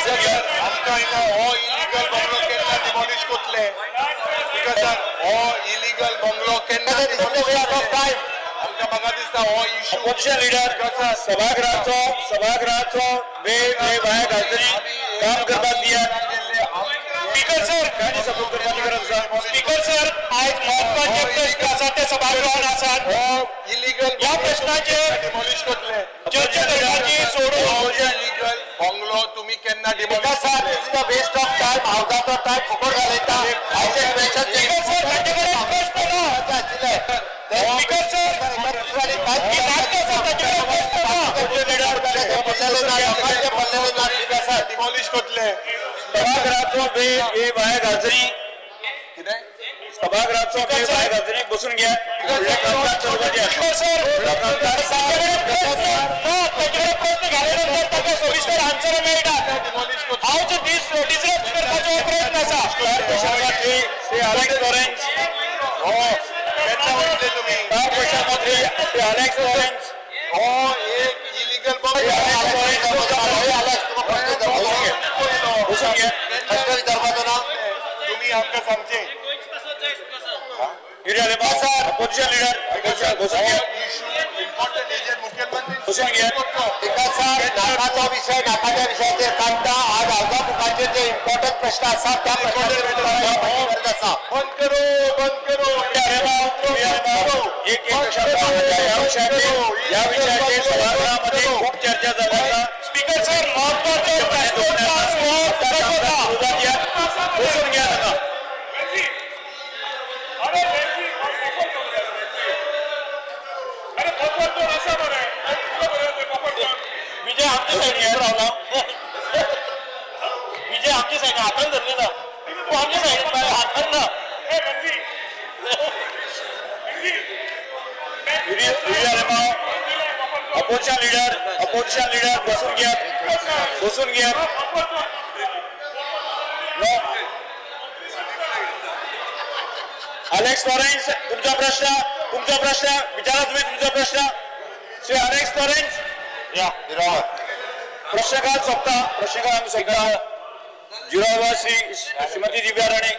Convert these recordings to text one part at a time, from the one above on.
आमकां हिंगा हो इलिगल बंगलो केन्ना डिमॉलिश कोतले बिकॉज हो इलिगल बंगलो केन्ना आमकां म्हाका दिसता हो इश्यू अपोजिशन लीडर सभागृहाचो वेळ भायर घालतली काम करपाक दियात. स्पीकर सर काणी सपोर्ट करपाची गरज आसा. स्पीकर सर आज महत्वाचे प्रश्न आसात ते सभागृहान आसात. हो इलिगल ह्या प्रश्नाचेर डिमॉलिश कोतले चर्चा करपाची सोडून हो इलिगल बंगलो तुमी केन्ना डिमॉलिश वेस्ट ऑफ टाइम हावजाचो टाइम फुकट घालयता. स्पीकर सर ताचे कडेन प्रश्न ना. स्पीकर सर डिमॉलिश कोतले सभागृहाचो वेळ भायर घालतली. कितें सभागृहाचो वेळ भायर घालतली. बसून घ्या. प्रश्न घाल्यानंतर ताका सविस्तर आन्सर मेळटा. हांव डिसरप्ट करपाचो प्रयत्न आसा. श्री अलेक्स लॉरेन्स हो केन्ना वयतले तुमी कॉर्पोरेशन मंत्री श्री अलेक्स लॉरेन्स हो एक इलिगल बंगलो बसून घ्या. तुम्ही आमकां सांगचे अपोजिशन लीडर बसून घ्या. इम्पॉर्टंट एजंट मुख्यमंत्री बसून घ्या. नाकाचा विषय नाकाच्या विषयाचेर काडटा. आज हावजा मुखाचेर जे इम्पॉर्टंट प्रश्न आसात त्या प्रश्नाचेर गरज आसा. बंद करो या विषयाचेर सभागृहामध्ये खूप चर्चा झाली आसा. स्पीकर सर महत्वाचे बसून घ्या. नका विजय आमच्या साईडीन रावला. विजय आमच्या साईडीन हातान धरले ना. तू आमच्या साईडीन हातान ना. अपोजिशन लीडर बसून घ्या. अलेक्स लॉरेन्स तुमचा प्रश्न विचारा. तुम्ही तुमचा प्रश्न श्री अलेक्स लॉरेन्स प्रश्नकाल सोंपता. प्रश्नकाल आमी सोंपता. जिरावा Shrimati Divya Rane.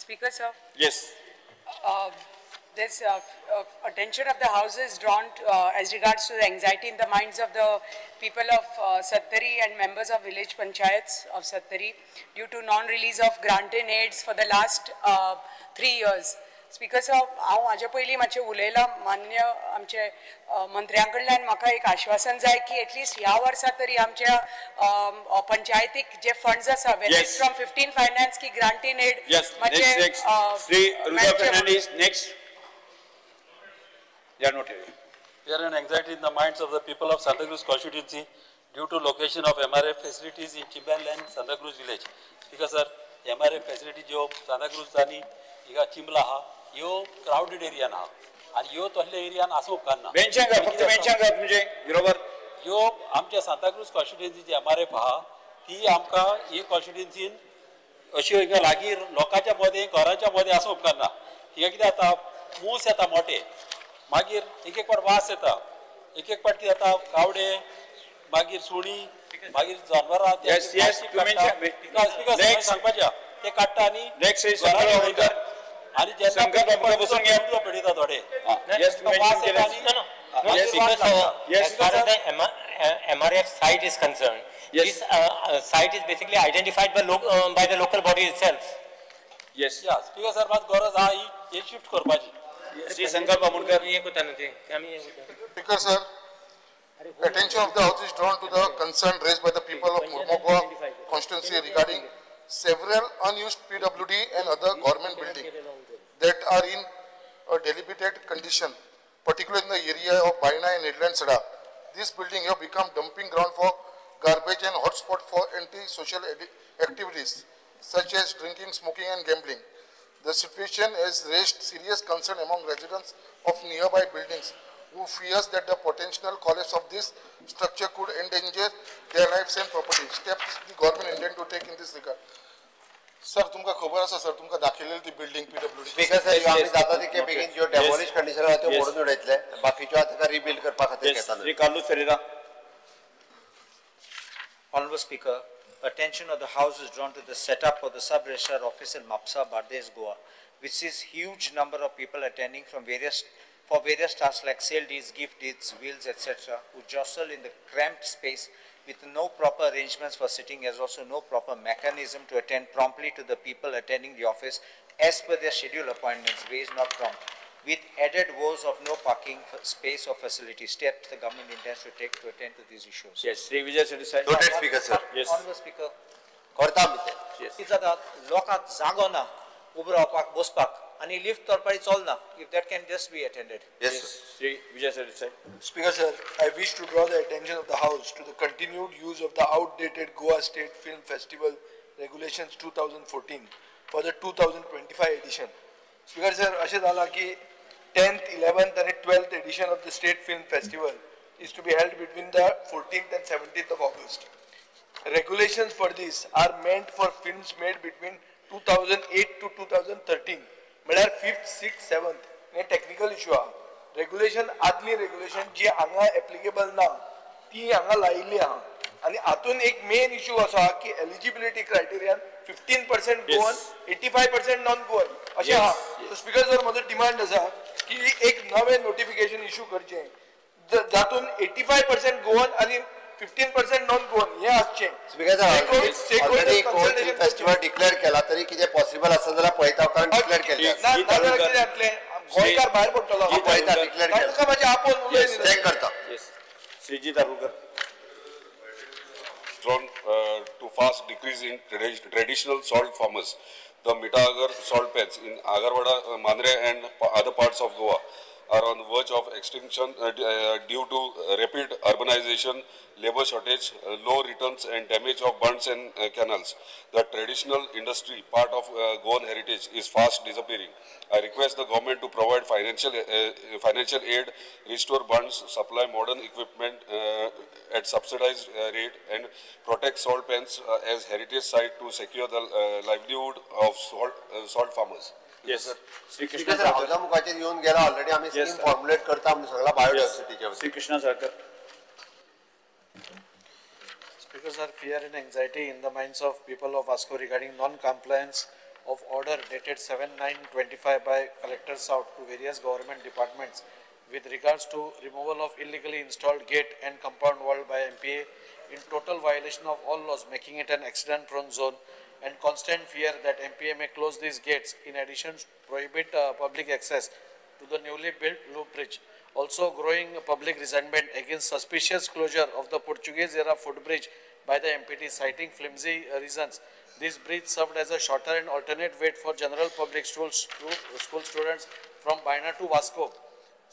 Speaker sir. Yes. This attention of the House is drawn to, as regards to the anxiety in the minds of the people of Sattari and members of village panchayats of Sattari due to non-release of granted aids for the last 3 years. Speaker sir, हांव हाजे पयलीं मातशें उलयलां. मान्य आमचे मंत्र्यां कडल्यान म्हाका एक आश्वासन जाय की एटलिस्ट ह्या वर्सा तरी आमच्या पंचायतीक जे फंड्स आसा फ्रॉम 15 फायनान्स की ग्रांटीन एड मातशें Shri Ruza Fernandes next. There is an anxiety in the minds of the people of Santa Cruz constituency due to location of MRF facilities in Chimban and Santa Cruz village. Because sir, MRF facility जो Santa Cruz जानी इका चिमला हा यो crowded area ना आणि यो तोहले area ना असो करना. Mention कर म्हणजे बरोबर. यो आमच्या Santa Cruz constituency जी MRF हा ती आमका ये constituency अशी इका लागी लोकांच्या मध्ये घराच्या मध्ये असो करना. इका किती आता मूस येता मोठे मागीर एक पाट वास येता. एक पाट कितें जाता कावडे मागीर सुणी मागीर जनावरां सांगपाचें ते काडटा आनी आनी जेन्ना बसून पडयता थोडे as far as the MRF site is concerned, this site is basically identified by the local body itself. Yes. Speaker sir, मात गरज हा ही शिफ्ट करपाची. श्री संकल्प मुनकर. Speaker sir, attention of the House is drawn to the concern raised by the people of Mormugao constituency regarding several unused PWD and other government buildings that are in a dilapidated condition, particularly in the area of Baina and Nedland Sada. This building have become dumping ground for garbage and hotspot for anti-social activities such as drinking, smoking and gambling. The situation has raised serious concern among residents of nearby buildings who fears that the potential collapse of this structure could endanger their lives and property. Steps the government intend to take in this regard. Sir तुमकां खबर आसा sir तुमकां दाखयलेली ती building PWD speaker sir आम्ही जाता तितके बेगीन ज्यो डेमोलिश कंडिशन आहा त्यो मोडून उडयतले बाकीच्यो आतां रिबिल्ड करपा खातीर घेता Sri Carlos Ferreira. Honorable Speaker, attention of the House is drawn to the setup of the sub-registrar office in Mapsa, Bardez, Goa, which sees huge number of people attending from various tasks like sale deeds, gift deeds, wheels, etc., who jostle in the cramped space with no proper arrangements for sitting, as also no proper mechanism to attend promptly to the people attending the office as per their scheduled appointments, raised not prompt, with added woes of no parking space or facility. Steps the government intends to take to attend to these issues. Yes, Sri Vijay Shetty Sai. Noted, Speaker, sir. Yes. Honorable Speaker, करता आमी ते Yes. कितें जाता लोकांक जागो ना उबो रावपाक बसपाक आनी लिफ्ट तोरपारी चलना. If that can just be attended. Yes, sir. Sri Vijay Shetty Sai. Speaker sir, I wish to draw the attention of the House to the continued use of the outdated Goa State Film Festival Regulations 2014 for the 2025 edition. Speaker sir, अशें जाला की 10th, 11th and 12th edition of the State Film Festival is to be held between the 14th and 17th of August. Regulations for this are meant for films made between 2008 to 2013. म्हळ्यार 5th, 6th, 7th हे technical issue आहा. Regulation आदली regulation जी हांगा applicable ना ती हांगा लायिल्ली आहा. आणि हातून एक मेन इश्यू असा की eligibility criterion 15% Goan 85% non Goan अशें आहा. सो स्पीकर सर म्हजो डिमांड आसा की एक नवें नोटिफिकेशन इश्यू करचें जातून 85% गोवन आणि 15% नॉन गोवन हे आसचें. Speaker sir already Goan film festival declare केला तरी कितें पॉसिबल आसा जाल्यार पळयता कारण डिक्लेअर केल्लें ना जाल्यार कितें जातलें गोंयकार भायर पडटलो पळयता डिक्लेअर केलें तुका म्हाजे आपोवन उलयलें चेक करता. Yes. Srijit Arulkar. Drawn to fast decrease in traditional salt farmers. The Mitagar salt pans in Agarwada, Mandre and other parts of Goa are on the verge of extinction due to rapid urbanization, labor shortage, low returns and damage of bunds and canals. The traditional industry part of Goan heritage is fast disappearing. I request the government to provide financial aid, restore bunds, supply modern equipment at subsidized rate and protect salt pans as heritage site to secure the livelihood of salt farmers. Yes, sir. Sri speaker Krishna sir Sarkar. हावजा मुखाचेर येवन गेला already आमी scheme formulate करता म्हणून सगळा बायोडायव्हर्सिटीच्या Sri Krishna Sarkar. Speakers are fear and anxiety in the minds of people of Vasco regarding non-compliance of order dated 7/9/25 by Collector South to various government departments with regards to removal of illegally installed gate and compound wall by MPA in total violation of all laws, making it an accident-prone zone, and constant fear that MPA may close these gates. In addition, prohibit public access to the newly built loop bridge. Also, growing public resentment against suspicious closure of the Portuguese-era footbridge by the MPT, citing flimsy reasons. This bridge served as a shorter and alternate way for general public school students from Baina to Vasco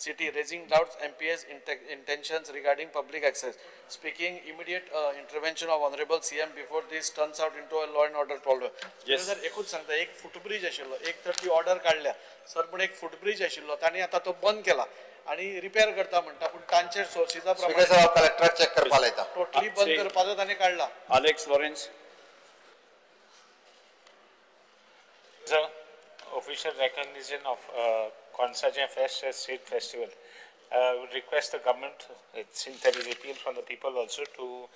City, raising doubts MPA's intentions regarding public access. Speaking immediate intervention of Honorable CM before this turns out into a law and order problem. Yes. Sir एकूच सांगता एक footbridge आशिल्लो एक तर ती order काढल्या sir पण एक फुटब्रिज आशिल्लो तांणी आता तो बंद केला आणि रिपेअर करता म्हणटा पण तांचे सोर्सिसा स्पीकर प्रमाणे सर कलेक्टर चेक करपा लायता. टोटली बंद करपाचो तांणी काढला. Alex Lawrence. The official recognition of Consaja Fest as state festival. Would request the government, since there is appeal from the people also, to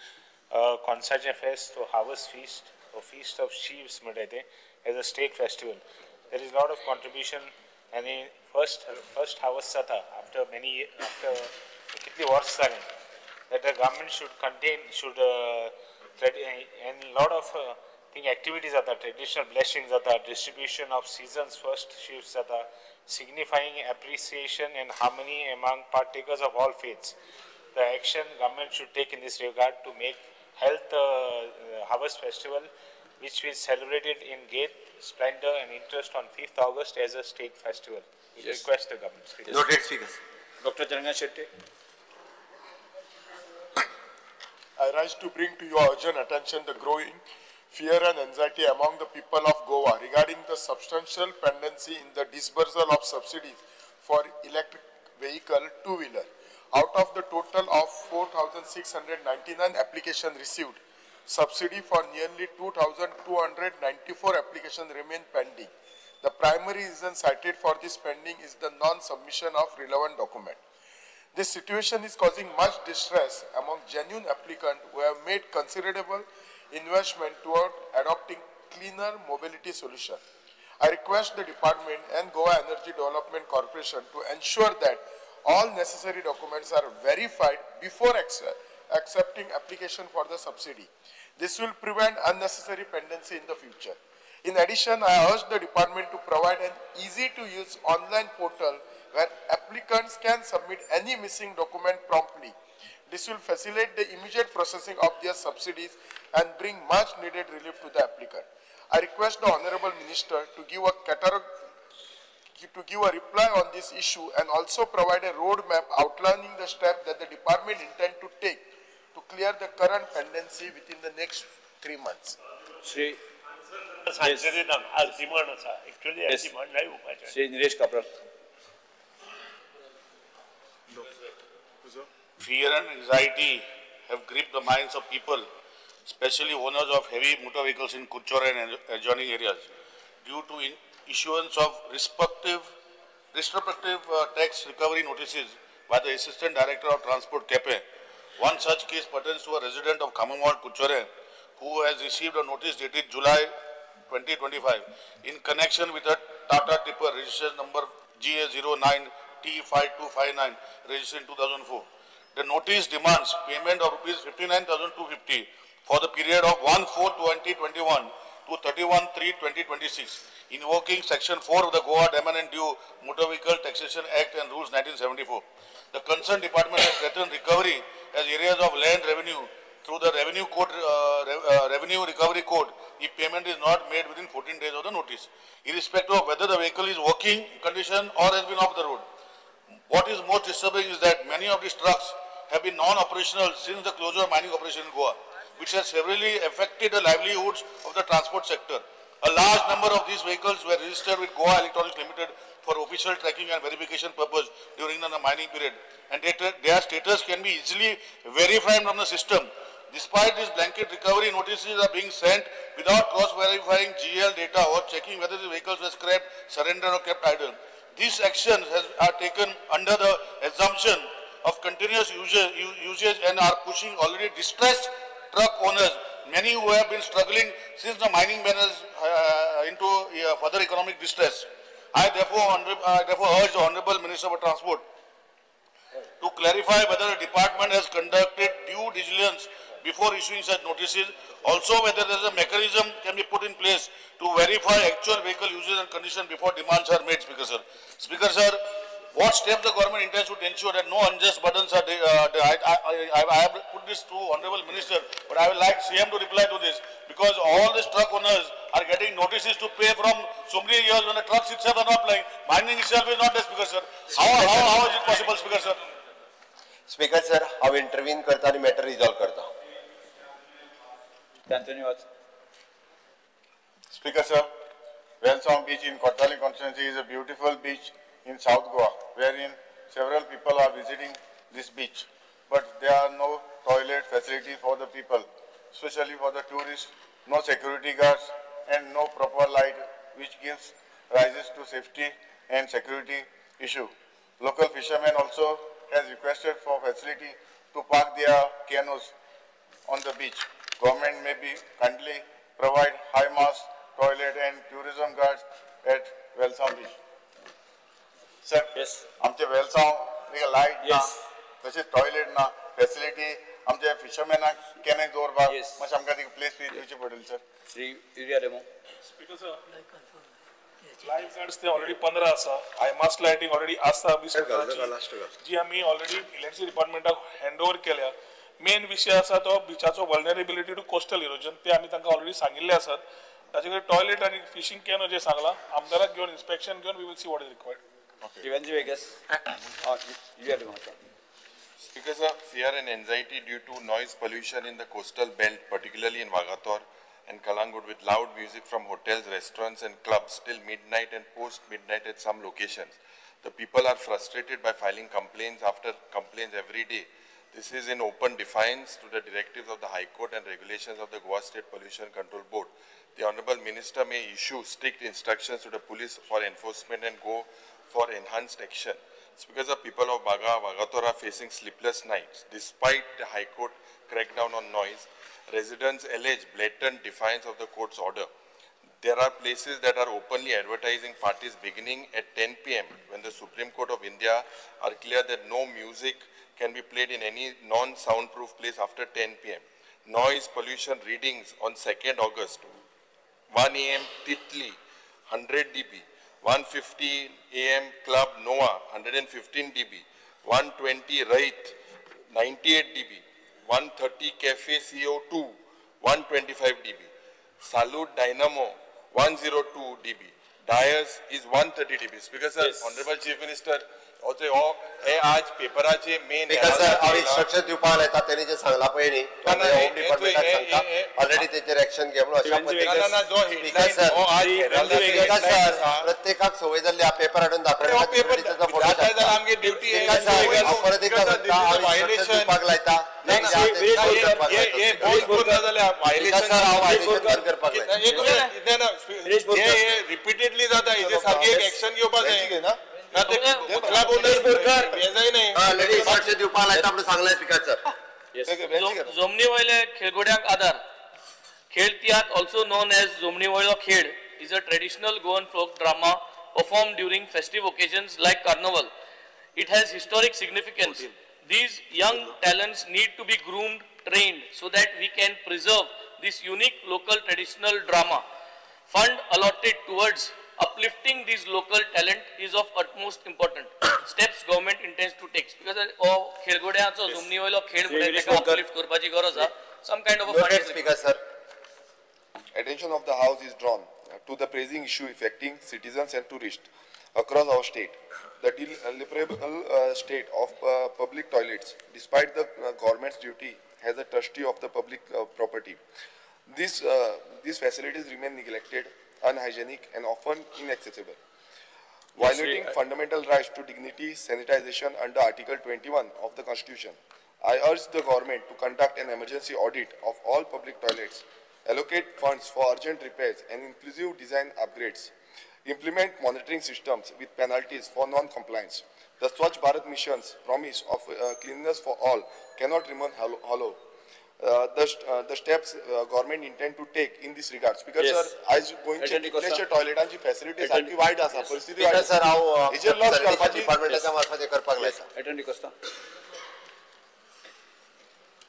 Consaja Fest to Harvest Feast or Feast of Sheaves Madete as a state festival. There is a lot of contribution and in first harvest sata after kitni wars that the government should contain and a lot of activities are the traditional blessings are the distribution of season's first sheaves are the signifying appreciation and harmony among partakers of all faiths. The action government should take in this regard to make health harvest festival, which is celebrated in great splendor and interest on 5th August as a state festival. We request the government. Yes. Noted, Speaker. Dr. Jangan Shetty. I rise to bring to your urgent attention the growing fear and anxiety among the people of Goa regarding the substantial pendency in the disbursal of subsidies for electric vehicle two-wheeler. Out of the total of 4,699 applications received, subsidy for nearly 2,294 applications remain pending. The primary reason cited for this pending is the non-submission of relevant document. This situation is causing much distress among genuine applicants who have made considerable investment toward adopting cleaner mobility solution. I request the department and Goa Energy Development Corporation to ensure that all necessary documents are verified before accepting application for the subsidy. This will prevent unnecessary pendency in the future. In addition, I urge the department to provide an easy-to-use online portal where applicants can submit any missing document promptly. This will facilitate the immediate processing of their subsidies and bring much needed relief to the applicant. I request the Honorable Minister to give a reply on this issue and also provide a roadmap outlining the steps that the department intend to take to clear the current pendency within the next 3 months. Shri Nilesh Kapral. Fear and anxiety have gripped the minds of people, especially owners of heavy motor vehicles in Kuchora and adjoining areas, due to issuance of retrospective tax recovery notices by the Assistant Director of Transport, KEPE. One such case pertains to a resident of Kamamwad, Kuchore, who has received a notice dated July 2025 in connection with a Tata tipper registration number GA09T5259 registered in 2004. The notice demands payment of Rs 59,250 for the period of 1/4/2021 to 31/3/2026, invoking Section 4 of the Goa Demand and Due Motor Vehicle Taxation Act and Rules 1974. The concerned department has threatened recovery as areas of land revenue through the Revenue Recovery Code if payment is not made within 14 days of the notice, irrespective of whether the vehicle is working condition or has been off the road. What is most disturbing is that many of these trucks have been non-operational since the closure of mining operation in Goa, which has severely affected the livelihoods of the transport sector. A large number of these vehicles were registered with Goa Electronics Limited for official tracking and verification purpose during the mining period, and their status can be easily verified from the system. Despite this, blanket recovery notices are being sent without cross-verifying GL data or checking whether the vehicles were scrapped, surrendered or kept idle. These actions are taken under the assumption of continuous usage and are pushing already distressed truck owners, many who have been struggling since the mining ban into further economic distress. I therefore urge the Honorable Minister for Transport to clarify whether the department has conducted due diligence before issuing such notices. Also, whether there is a mechanism can be put in place to verify actual vehicle usage and condition before demands are made, Speaker Sir. Speaker Sir, what steps the government intends to ensure that no unjust burdens are I have put this to Honorable Minister, but I would like CM to reply to this, because all these truck owners are getting notices to pay from so many years when the trucks itself are not playing. Mining itself is not there, Speaker Sir. How is it possible, Speaker Sir? Speaker Sir, I intervene करता आणि matter resolve करता. Speaker Sir, Wellsong Beach in Kottali constituency is a beautiful beach in South Goa, wherein several people are visiting this beach, but there are no toilet facilities for the people, especially for the tourists, no security guards and no proper light, which gives rises to safety and security issue. Local fishermen also has requested for facility to park their canoes on the beach. Government may be kindly provide high mast, toilet and tourism guards at Wellsong Beach. Sir, yes. आमचे Wellsong एक light ना, तसे toilet ना, facility आमचे fishermen केने दौरबा, मग आमका ती place पे दिवची पडेल sir. Shri Uriya Demo. Speaker sir, life guards ते already 15 आसा, I must lighting already आसा जी आम्ही already electricity department handover केल्या. मेन विषय असा तो बिचाचो vulnerability to coastal erosion ते आम्ही तांका already सांगिल्ले आसात. ताचे टॉयलेट आणि फिशिंग कॅन जे सांगला आमदाराक घेऊन इन्स्पेक्शन घेऊन we will see what is required. Speaker sir, fear and anxiety due to noise pollution in the coastal belt, particularly in Vagator and Kalangut, with loud music from hotels, restaurants and clubs till midnight and post midnight at some locations. The people are frustrated by filing complaints after complaints every day. This is in open defiance to the directives of the High Court and regulations of the Goa State Pollution Control Board. The Honorable Minister may issue strict instructions to the police for enforcement and go for enhanced action. Speakers, the people of Bagatora are facing sleepless nights. Despite the High Court crackdown on noise, residents allege blatant defiance of the court's order. There are places that are openly advertising parties beginning at 10 p.m. when the Supreme Court of India are clear that no music can be played in any non-soundproof place after 10 p.m. Noise pollution readings on 2nd August, 1 a.m. Titli, 100 dB, 1:50 a.m. Club Noah, 115 dB, 1:20 Raith, 98 dB, 1:30 Cafe CO2, 125 dB, Salute Dynamo, 102 dB. Dyers is 130 dB. Speaker sir, yes. Honorable Chief Minister, also आज पेपराचे main sir हांव instruction दिवपाक लायता तेणी जे सांगला पळय न्ही home डिपार्टमेंटाक सांगता already तेचेर action घे म्हणून अशा पद्दतीन स्पीकर सर प्रत्येकाक संवय जाल्ली पेपर हाडून दाखयता फोटो आमगे ड्युटी परत एकदा सांगता हांव इंस्ट्रक्शन दिवपाक लायता रिपीटेडली जाता हेजे सारकी एक एक्शन घेवपाक जाय ना जोमनी वयले खेळगड्यांक आधार खेळ तियात्र also known as जोमनी वयलो खेळ is a traditional Goan folk drama performed during festive occasions like carnival. It has historic significance. These young talents need to be groomed, trained so that we can preserve this unique local traditional drama. Fund allotted towards uplifting these local talent is of utmost important. Steps government intends to take because खेळगड्याचो जुमनी वयलो खेळ म्हणटा uplift करपाची गरज आसा. Some kind of a fund. Speaker sir. Attention of the House is drawn to the pressing issue affecting citizens and tourists across our state. The deliberable state of public toilets, despite the government's duty as a trustee of the public property. These facilities remain neglected, unhygienic and often inaccessible, violating fundamental rights to dignity, sanitization under Article 21 of the Constitution. I urge the government to conduct an emergency audit of all public toilets, allocate funds for urgent repairs and inclusive design upgrades, implement monitoring systems with penalties for non-compliance. The Swachh Bharat mission's promise of cleanliness for all cannot remain hollow. The steps government intend to take in this regard. Speaker sir, as going to replace toilet and facilities सारखी white आसा परिस्थिती white sir हांव हेजेर loss करपाची डिपार्टमेंटाच्या मार्फत करपाक लायता Attend Costa.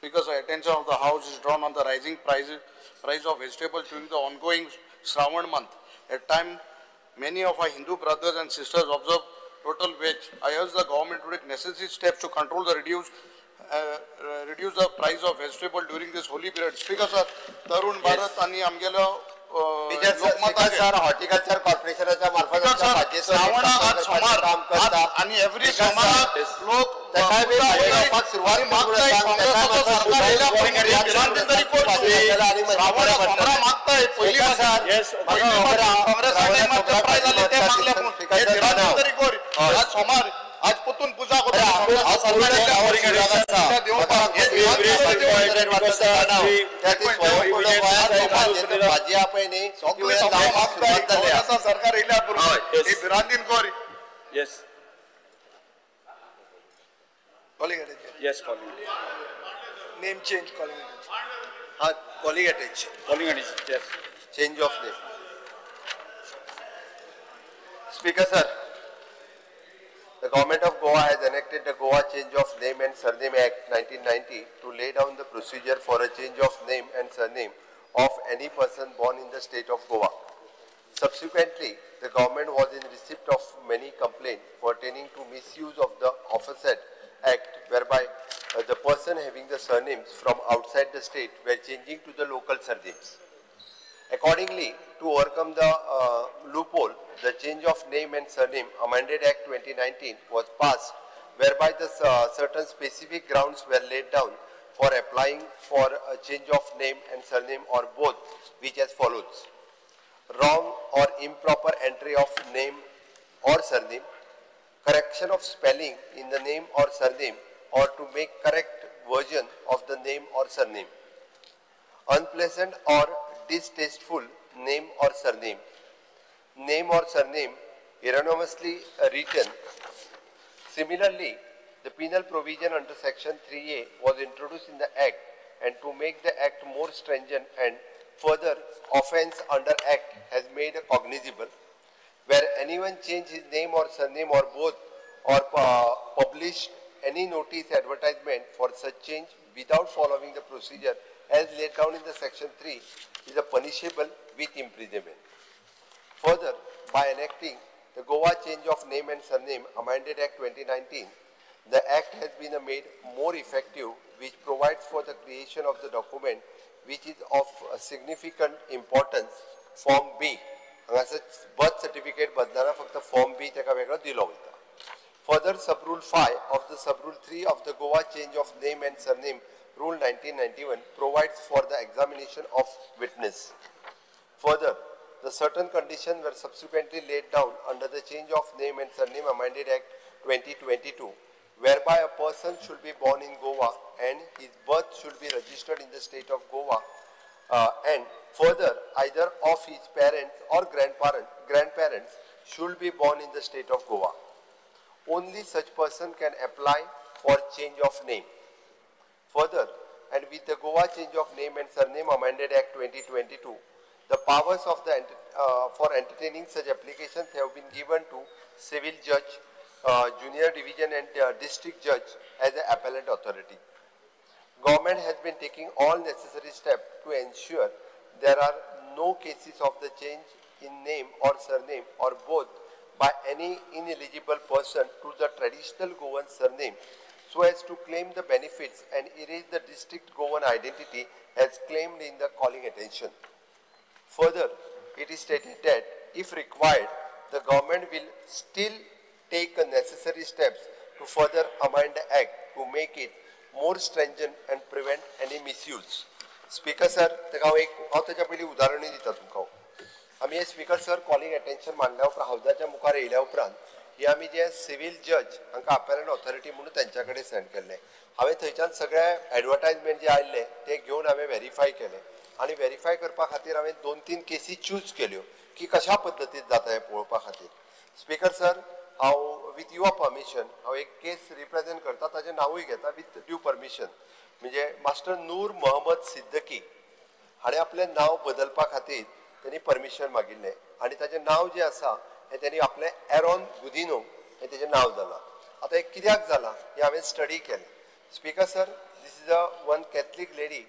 Because the attention of the House is drawn on the rising price of vegetables during the ongoing Shravan month. At time, many of our Hindu brothers and sisters observe total veg. I urge the government to take necessary steps to control the reduce the price of vegetable during this holy period. Speaker sir, Tarun Bharat आणि आमगेलो sir horticulture कॉर्पोरेशनच्या मार्फत श्रावणात सोमार काम करता आणि every सोमार लोक सुरुवात मागताय पहिली काँग्रेस सोमार आज पुतून पूजा सरकार Yes. Yes, calling. Name change, calling attention. Calling attention. Calling attention. Yes. Change of name. Speaker sir, the government of Goa has enacted the Goa Change of Name and Surname Act 1990 to lay down the procedure for a change of name and surname of any person born in the state of Goa. Subsequently, the government was in receipt of many complaints pertaining to misuse of the aforesaid Act, whereby the person having the surnames from outside the state were changing to the local surnames. Accordingly, to overcome the loophole, the Change of Name and Surname Amended Act 2019 was passed, whereby the certain specific grounds were laid down for applying for a change of name and surname or both, which as follows: wrong or improper entry of name or surname, correction of spelling in the name or surname, or to make correct version of the name or surname. Unpleasant or distasteful name or surname. Name or surname erroneously written. Similarly, the penal provision under section 3A was introduced in the Act, and to make the Act more stringent and further offence under Act has made cognizable, where anyone change his name or surname or both or published any notice advertisement for such change without following the procedure as laid down in the section 3 is punishable with imprisonment. Further, by enacting the Goa Change of Name and Surname Amended Act 2019, the Act has been made more effective, which provides for the creation of the document which is of significant importance, Form B. Birth certificate बदलाना फक्त Form B तेका वेगळो दिलो वयता. Further, Sub-Rule 5 of the Sub-Rule 3 of the Goa Change of Name and Surname Rule 1991 provides for the examination of witness. Further, the certain conditions were subsequently laid down under the Change of Name and Surname Amended Act 2022, whereby a person should be born in Goa and his birth should be registered in the state of Goa, and further, either of his parents or grandparents should be born in the state of Goa. Only such person can apply for change of name. Further, and with the Goa Change of Name and Surname Amended Act 2022, the powers of the for entertaining such applications have been given to civil judge, junior division and district judge as the appellate authority. Government has been taking all necessary steps to ensure there are no cases of the change in name or surname or both by any ineligible person to the traditional Goan surname so as to claim the benefits and erase the distinct Goan identity as claimed in the calling attention. Further, it is stated that if required, the government will still take necessary steps to further amend the Act to make it more stringent and prevent any misuse. Speaker sir, हांव ताच्या पयलीं उदाहरणूय दिता तुमकां. आमी हे speaker sir calling attention मांडल्या उपरांत हावजाच्या मुखार येयल्या उपरांत हे आमी जे सिव्हिल जज हांकां अपेलंट ऑथॉरिटी म्हणून तेंच्या कडेन सेंड केल्ले. हांवें थंयच्यान सगळे एडवर्टायजमेंट जे आयिल्ले ते घेवन हांवें व्हेरीफाय केले आनी व्हेरीफाय करपा खातीर हांवें 2-3 केसी चूज केल्यो की कशा पद्दतीन जाता हें पळोवपा खातीर. स्पीकर सर, हांव विथ युअर परमिशन हांव एक केस रिप्रेझेंट करता, ताचें नांवूय घेता विथ ड्यू परमिशन. म्हणजे मास्टर नूर मोहम्मद सिद्दकी हाणें आपलें नांव बदलपा खातीर त्यांनी परमिशन मागिल्लें आनी ताचें नांव जें आसा हें त्यांनी आपलें एरॉन गुदिनो हें तेजें नांव जालां. आतां हें कित्याक जालां हें हांवें स्टडी केलें. Speaker sir, this is one Catholic lady,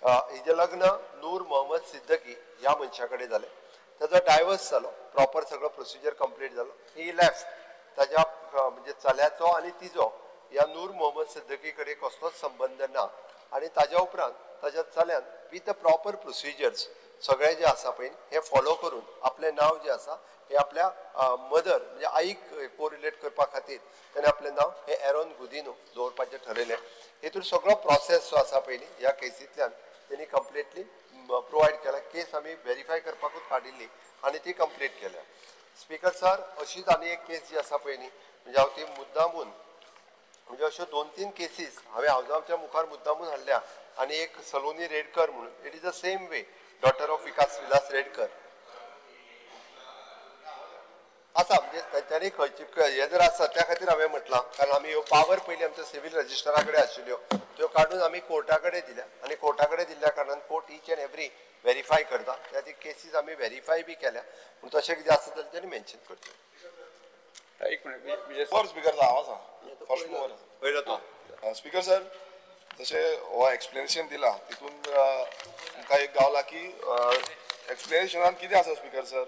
हिजें लग्न नूर मोहम्मद सिद्दकी ह्या मनशा कडेन जालें. ताजो डायवर्स जालो, प्रॉपर सगळो प्रोसिजर कंप्लीट जालो. ही लेफ्ट. ताज्या म्हणजे चल्याचो आनी तिजो ह्या नूर मोहम्मद सिद्दकी कडेन कसलोच संबंद ना आनी ताज्या उपरांत ताज्या चल्यान विथ द प्रॉपर प्रोसिजर्स सगळे जे आसा पळय हे फॉलो करून आपलें नांव जें आसा हे आपल्या मदर म्हणजे आईक कोरिलेट करपा खातीर ताणें आपलें नांव हे एरॉन गुदिनो दवरपाचें ठरयलें. हेतून सगळो प्रोसेस जो आसा पयलीं ह्या केसींतल्यान तेणी कंप्लिटली प्रोवायड केला. केस आमी व्हेरीफाय करपाकूच काडिल्ली आनी ती कंप्लीट केल्या. स्पीकर सर, अशीच आनी एक केस जी आसा पळय न्ही म्हणजे हांव ती मुद्दामून म्हणजे अश्यो 2-3 केसीस हांवें हावजाच्या मुखार मुद्दामून हाडल्या आनी एक सलोनी रेडकर म्हणून it is the same way daughter of Vilas Redkar आसा. म्हणजे त्यांनी खंयचे हे जर आसा त्या खातीर हांवें म्हटलां कारण आमी ह्यो पावर पयलीं आमच्या सिव्हील रजिस्टरा कडेन आशिल्ल्यो त्यो काडून आमी कोर्टा कडेन दिल्या आनी कोर्टा कडेन दिल्ल्या कारणान court each and every verify करता. त्या ती केसीस आमी व्हेरीफाय बी केल्या पूण तशें कितें आसा जाल्यार तेणी मेन्शन करचें. एक मिनिट फॉर स्पीकर हांव आसा फर्स्ट मोवर पयलो तो स्पीकर सर जशें हो एक्सप्लेनेशन दिला तितून म्हाका एक गावला की एक्सप्लेनेशनान कितें आसा speaker sir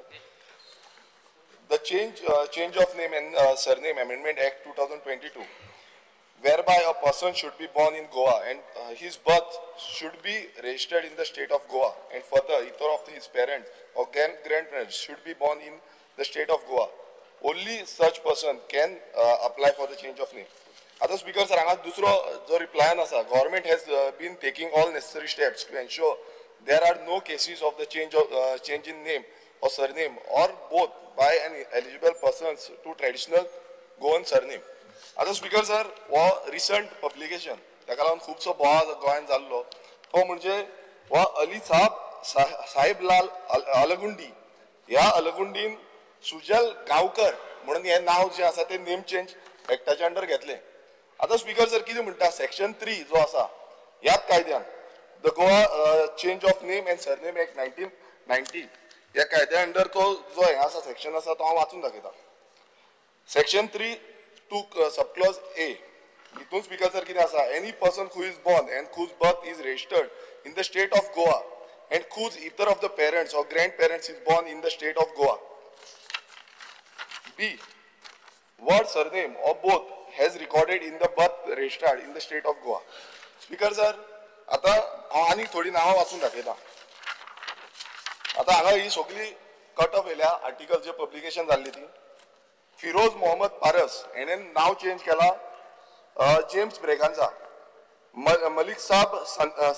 the change of name and surname amendment act 2022 whereby a person should be born in Goa and his birth should be registered in the state of Goa and further either of his parents or grandparents should be born in the state of Goa. Only such person can apply for the change of name. Other speakers are dusro jo reply asa government has been taking all necessary steps to ensure there are no cases of the change in name or surname or both by any eligible persons to traditional Goan surname. Other speakers are recent publication ताका लागून खुबसो बोवाळ गोंयांत जाल्लो तो म्हणजे हो अली साहेब लाल अलगुंडी. ह्या अलगुंडीन सुजल गांवकर म्हणून हे नाव जे आसा ते नेम चेंज एक्टाच्या अंडर घेतले. आता स्पीकर सर कितें म्हणटा सेक्शन 3 जो आसा ह्याच कायद्यान the Goa change of name and surname act 1990 ह्या कायद्या अंडर तो जो हे आसा सेक्शन आसा तो हांव वाचून दाखयता. सेक्शन 3 टू सबक्लॉज ए हितून स्पीकर सर कितें आसा any person who is born and whose birth is registered in the state of Goa and whose either of the parents or grandparents is born in the state of Goa. B. Word surname or both has recorded in the birth registered in the state of Goa. Speaker sir, आता हांव आनी थोडी नांवां वाचून दाखयता. आता हांगा ही सगळी कट ऑफ येयल्या आर्टिकल जे पब्लिकेशन जाल्ली ती. फिरोज मोहम्मद पारस हेणें नांव चेंज केला जेम्स ब्रेगांजा. मलिक साहब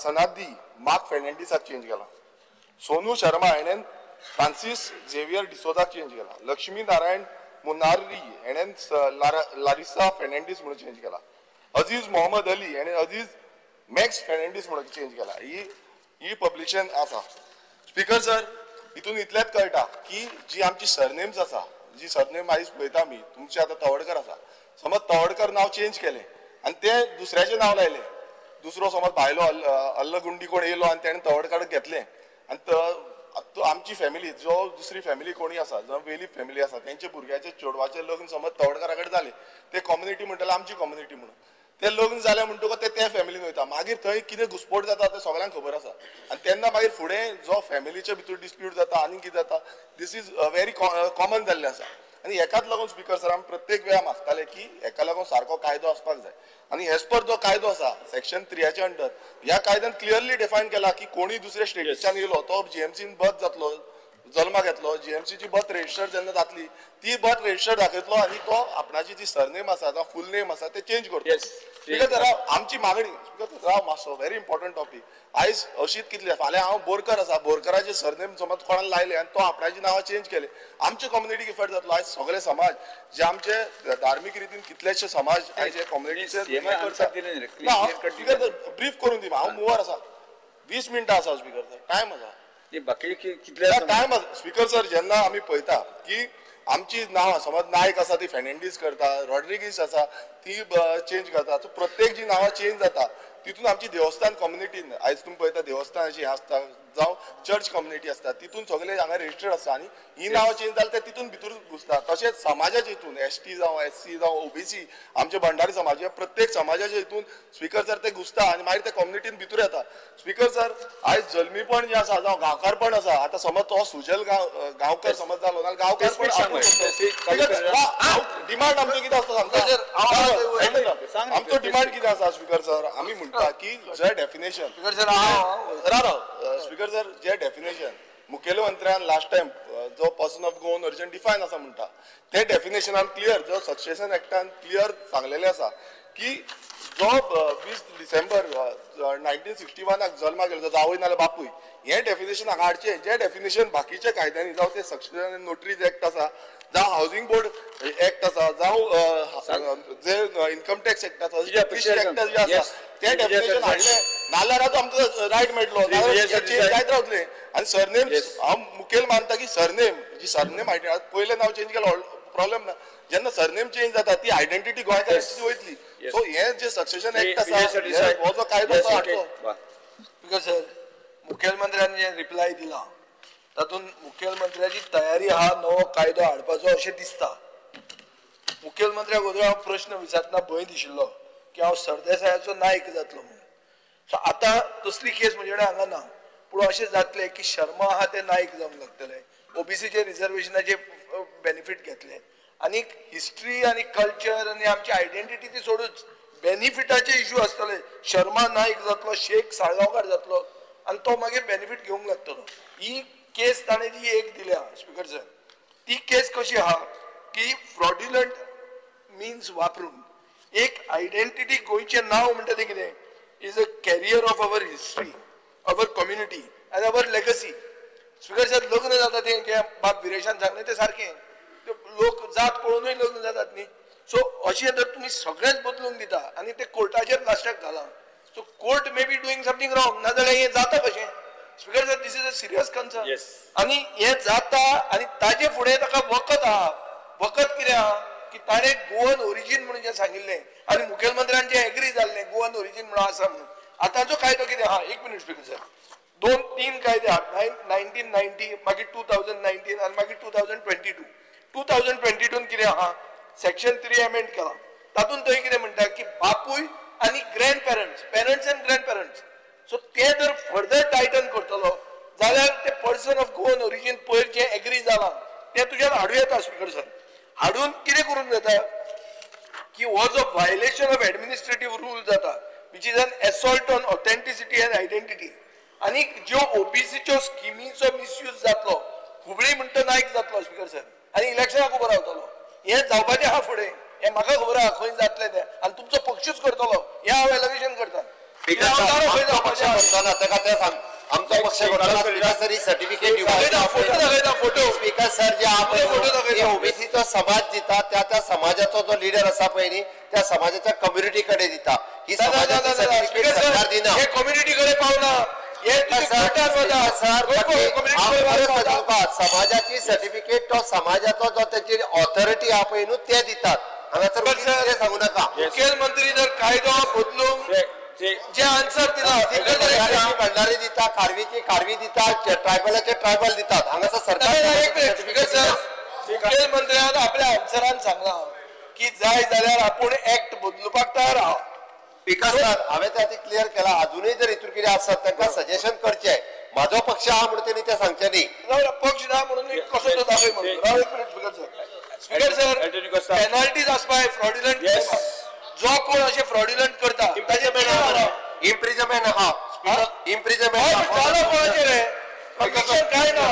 सनादी मार्क फेर्नांडीसाक चेंज केला. सोनू शर्मा हेणें फ्रांसिस झेवियर डिसोजाक चेंज केला. लक्ष्मी नारायण मुनारी हेणें लारिसा फेर्नांडीस म्हणून चेंज केला. अजीज मोहम्मद अली हेणें अजीज मॅक्स फेर्नांडीस म्हणून चेंज केला. ही पब्लिकेशन आसा. स्पीकर सर हितून इतलेंच कळटा की जी आमची सरनेम्स आसा जी सरनेम आयज पळयता आमी तुमचे आतां तवडकर आसा समज तवडकर नांव चेंज केलें आनी ते दुसऱ्याचें नांव लायलें दुसरो समज भायलो अल्लगुंडी कोण येयलो आनी तेणें तवडकर घेतलें आनी आमची फॅमिली जो दुसरी फॅमिली कोणी आसा जो वेली फॅमिली आसा तेंचे भुरग्याचे चेडवाचें लग्न समज तवडकरा कडेन जालें ते कम्युनिटी म्हणटले आमची कम्युनिटी म्हणून ते लग्न जालें म्हणटकच ते फॅमिलीन वयता मागीर थंय कितें घुसपट जाता तें सगळ्यांक खबर आसा आनी तेन्ना मागीर फुडें जो फॅमिलीचे भितर डिस्प्यूट जाता आनी कितें जाता दीस इज व्हेरी कॉमन जाल्लें आसा आनी हेकाच लागून स्पीकर सर आमी प्रत्येक वेळा मागताले की हेका लागून सारको कायदो आसपाक जाय आनी एज पर जो कायदो आसा सेक्शन 3 अंडर ह्या कायद्यान क्लियरली डिफायन केला की कोणी दुसऱ्या स्टेटीच्यान येयलो तो जीएमसीन बर्थ जातलो जल्माक येतलो जीएमसीची बर्थ रजिस्टर्ड जेन्ना जातली ती बर्थ रजिस्टर्ड दाखयतलो आनी तो आपणाची जी सरनेम आसा तो फूल नेम आसा ते चेंज करतो. आमची मागणी राव मातसो व्हेरी इम्पॉर्टंट टॉपीक आयज अशीच कितले फाल्यां हांव बोरकर आसा बोरकराचे सरनेम समज कोणाक लायले आनी तो आपणाची नांवां चेंज केले आमचे कम्युनिटीक इफेक्ट जातलो. आयज सगळे समाज जे आमचे धार्मीक रितीन कितलेशे समाज आयज हे कम्युनिटीचे ब्रीफ करून दी हांव मुवर आसा 20 मिनटां आसा स्पीकर सर टायम आसा टायम स्पीकर सर जेन्ना आमी पळयता की आमची नांवां समज नायक आसा ती फेर्नांडीस करता रॉड्रिगीस आसा ती चेंज करता सो प्रत्येक जी नांवां चेंज जाता तितून आमची देवस्थान कम्युनिटीन आयज तुमी पळयता देवस्थानाची आसता जावं चर्च कम्युनिटी आसता तितून सगळे हांगा रजिस्टर्ड आसता आनी ही नांवां चेंज जाली ते तितून भितर घुसता. तशेंच समाजाच्या हितून एसटी जावं एससी जावं ओबीसी आमचे भंडारी समाज प्रत्येक समाजाच्या हितून स्पीकर सर ते घुसता आनी मागीर ते कम्युनिटीन भितर येता. स्पीकर सर आयज जल्मीपण जे आसा जावं गांवकारपण आसा आतां समज तो सुजल गांवकर समज जालो नाल्यार गांवकारपण डिमांड आमचो कितें आसता सांगता आमचो डिमांड कितें आसा स्पीकर सर आमी म्हणटा की जे डेफिनेशन स्पीकर सर जे डेफिनेशन मुखेलमंत्र्यान लास्ट टायम जो person of Goan origin define आसा म्हणटा ते डेफिनेशनान क्लियर जो सक्सेशन एक्टान क्लियर सांगलेले आसा की जो 20 डिसेंबर 1961 जल्माक गेलो जावय नाल्यार बापूय हे डेफिनेशन हांगा हाडचे जे डेफिनेशन बाकीच्या कायद्यांनी जावं ते सक्सेशन एंड नोटरीज एक्ट आसा जावं हावसिंग बोर्ड एक्ट आसा जावं जे इन्कम टॅक्स एक्ट आसा एक्ट जे आसा ते डेफिनेशन हाडले नाल्यार आमकां रायट मेळटलो जायत रावतले आनी सरनेम हांव मुखेल मानता की सरनेम जी सरनेम पयलें नांव चेंज केलो प्रॉब्लेम ना जेन्ना सरनेम चेंज जाता ती आयडेंटिटी गोंयकारांची वयतली सो हे जे सक्सेशन एक्ट आसा हो जो कायदो स्पीकर सर मुखेलमंत्र्यान जे रिप्लाय दिला तातूंत मुखेलमंत्र्याची तयारी हा नवो कायदो हाडपाचो अशें दिसता. मुखेलमंत्र्याक हांव प्रश्न विचारतना भंय दिशिल्लो की हांव सरदेसायाचो नायक जातलो म्हणून सो आतां तसली केस म्हणजे हांगा ना पूण अशें जातलें की शर्मा आहा ते नायक जावंक लागतले ओबीसीचे रिजर्वेशनाचे बेनिफीट घेतले आनी हिस्ट्री आनी कल्चर आनी आमची आयडेंटिटी ती सोडूच बेनिफिटाचे इश्यू आसतले शर्मा नायक जातलो शेख साळगांवकार जातलो आनी तो मागीर बेनिफीट घेवंक लागतलो. ही केस ताणें जी एक दिल्या स्पीकर सर ती केस कशी आहा की फ्रॉड्युलंट मिन्स वापरून एक आयडेंटिटी गोंयचें नांव म्हणटा तें कितें is a career of our history our community आनी अवर लेगसी. स्पीकर सर लग्न जाता तें जे बाब विरेशान सांगलें तें सारकें लोक जात पळोवनूय लग्न जातात न्ही सो अशें जर तुमी सगळेंच बदलून दिता आनी ते कोर्टाचेर लास्टाक घाला So court may be doing something wrong. नाजाल्यार हे जाता कशें? Speaker sir, this is a serious concern. Yes. आणि हे जाता आणि ताजे फुडें ताका वखद आहा. वखद कितें आहा की ताणें गोवन ओरिजीन म्हणून जें सांगिल्लें आनी मुखेलमंत्र्यान जें एग्री जाल्लें गोवन ओरिजीन म्हणून आसा म्हणून. आतांचो कायदो कितें आहा? एक मिनिट स्पीकर सर. 2-3 कायदे आहात. 1990 मागीर 2019 आनी मागीर 2022. 2022 कितें आहा? सेक्शन 3 अमेंड केला. तातूंत थंय कितें म्हणटा की बापूय आनी grand parents and grand parents so ते जर फर्दर टायटन करतलो जाल्यार ते पर्सन ऑफ गोवन ओरिजीन पयर जे एग्री जालां ते तुज्यान हाडूं येता स्पीकर सर. हाडून कितें करून जाता की हो जो व्हायलेशन ऑफ एडमिनिस्ट्रेटिव्ह रूल जाता which is an assault on authenticity and identity आनी ज्यो ओबीसीच्यो स्किमीचो मिसयूज जातलो हुबळी म्हणटा नायक जातलो स्पीकर सर आनी इलेक्शनाक उबो रावतलो. हे जावपाचें आहा फुडें हे म्हाका खबर आहा खंय जातलें तें आनी तुमचो पक्षूच करतलो हे हांव एलिगेशन करता. आमचा पक्ष सर्टिफिकेट फोटो स्पीकर सर जे आपण ओबीसीचो समाज दिता त्या समाजाचो जो लिडर आसा पळय न्ही त्या समाजाच्या कम्युनिटी कडेन दिता ही समाजाची सर्टिफिकेट सरकार दिना हे कम्युनिटी कडेन पावना समाजाची सर्टिफिकेट तो समाजाचो जो त्याची ऑथॉरिटी आहा पळय न्हू ते दितात. हांगासर सांगू नाका मुखेलमंत्री जर कायदो बदलूंक जे आन्सर दिला भंडारी दिता कार्वी दिता ट्रायबलाचे ट्रायबल दितात. हांगासर सरकार मुखेलमंत्र्यान आपल्या आन्सरान सांगला की जाय जाल्यार आपूण ऍक्ट बदलुपाक तयार आहा. स्पीकर सर हांवें ते क्लियर केला अजूनही जर हितून कितें आसत तांकां सजेशन करचें. म्हाजो पक्ष आहा म्हणून तेणी ते सांगचे न्ही. पक्ष ना म्हणून कसो तो दाखय म्हणून राव एक minute speaker sir. Speaker sir penalties आसपाय फ्रॉड्युलंट जो कोण अशें फ्रॉड्युलंट करता ताजे इम्प्रिजमेंट आहा इम्प्रिजमेंट जालो कोणाचेर रे कंडिशन काय ना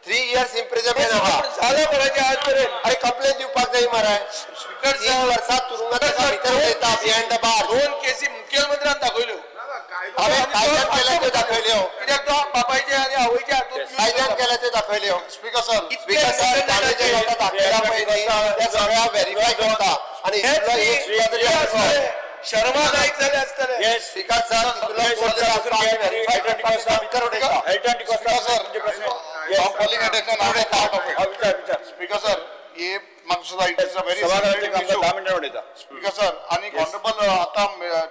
3 years इम्प्रिजमेंट आहा जालो कोणाचे आज पर्यंत अरे कंप्लेन दिवपाक जाय मरे. स्पीकर 3 वर्सां तुरुंगात भितर वयता बिहाइंड द बार. 2 केसी मुखेलमंत्र्यान दाखयल्यो हांवें कायद्यान केल्या त्यो दाखयल्यो कित्याक तो बापायचे आनी आवयचे हातूंत कायद्यान केल्या त्यो दाखयल्यो. स्पीकर सर ताणें जे लोकां दाखयला पळय न्ही त्या सगळ्या व्हेरीफाय करता आनी शर्मा नायक जाले आसतले. स्पीकर सर तुला व्हेरीफाय करता भितर उडयता. स्पीकर सर ये म्हाका it is a very speaker sir आणि ऑनरेबल आता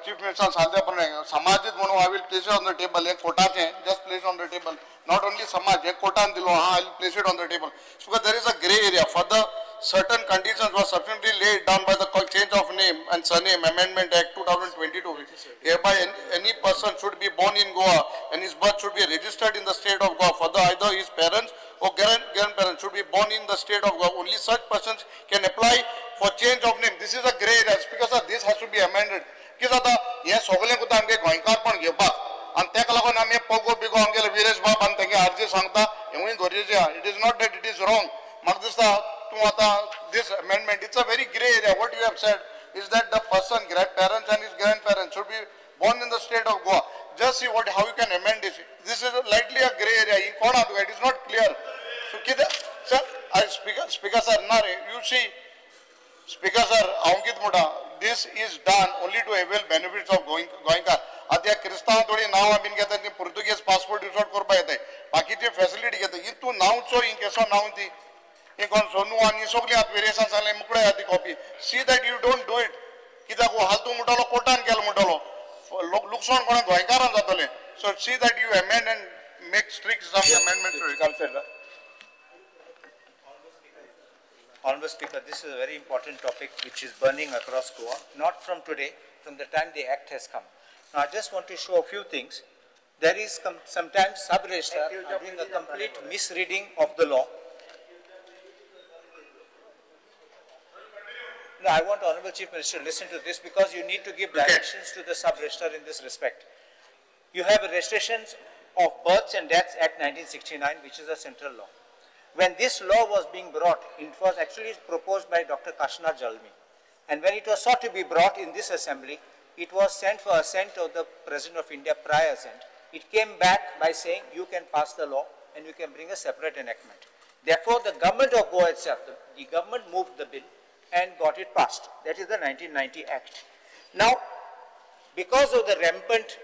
चीफ मिनिस्टर सांगल्या प्रमाणे समाजीत म्हणून I will place on the table हे कोर्टाचे just place on the table not only समाज हे कोर्टान दिलो हा I will place it on the table because there is a grey area for the certain conditions were sufficiently laid down by the change of name and surname amendment act 2022 hereby any person should be born in Goa and his birth should be registered in the state of Goa for either his parents or grandparents should be born in the state of Goa. Only such persons can apply for change of name. This is a grey area because this has to be amended कित्याक आता हे सगळे कुता आमगे गोंयकारपण घेवपाक आणि तेका लागून आमी पगो बिगो आमगेले विरेश बाब आणि तेंगे अर्जी सांगता हेवूय गरजेचे आहा. It is not that it is wrong. म्हाका दिसता this amendment, it's a very grey area. What you have said is that the person, grandparents and his grandparents should be born in the state of Goa. Just see how you can amend this. This is lightly a grey area. It is not clear. So, sir, Speaker sir, you see, Speaker sir, this is done only to avail benefits of Goenka. आता क्रिस्तांव थोडी नाव आमी घेतात ती Portuguese passport resort करपा येताय बाकीची facility घेता ही तू नावचो ही केसो नाव ती हे कोण सोनू आनी सगळी आत वेरिएशन सांगले मुकडे आहा ती copy C that you don't do it कित्याक हालतू म्हणटलो कोर्टान केलो म्हणटलो लुकसाण कोणा गोंयकारान जातले so see that you amend and make strict some amendment. Honourable Speaker, this is a very important topic which is burning across Goa, not from today, from the time the Act has come. Now, I just want to show a few things. There is sometimes sub-registrar doing a complete misreading of the law. No, I want Honourable Chief Minister to listen to this because you need to give directions to the sub-registrar in this respect. You have registrations of Births and Deaths Act 1969, which is a central law. When this law was being brought, it was actually proposed by Dr. Kashinath Jalmi. And when it was sought to be brought in this assembly, it was sent for assent of the President of India prior assent. It came back by saying you can pass the law and you can bring a separate enactment. Therefore, the government of Goa itself, the government moved the bill and got it passed. That is the 1990 Act. Now, because of the rampant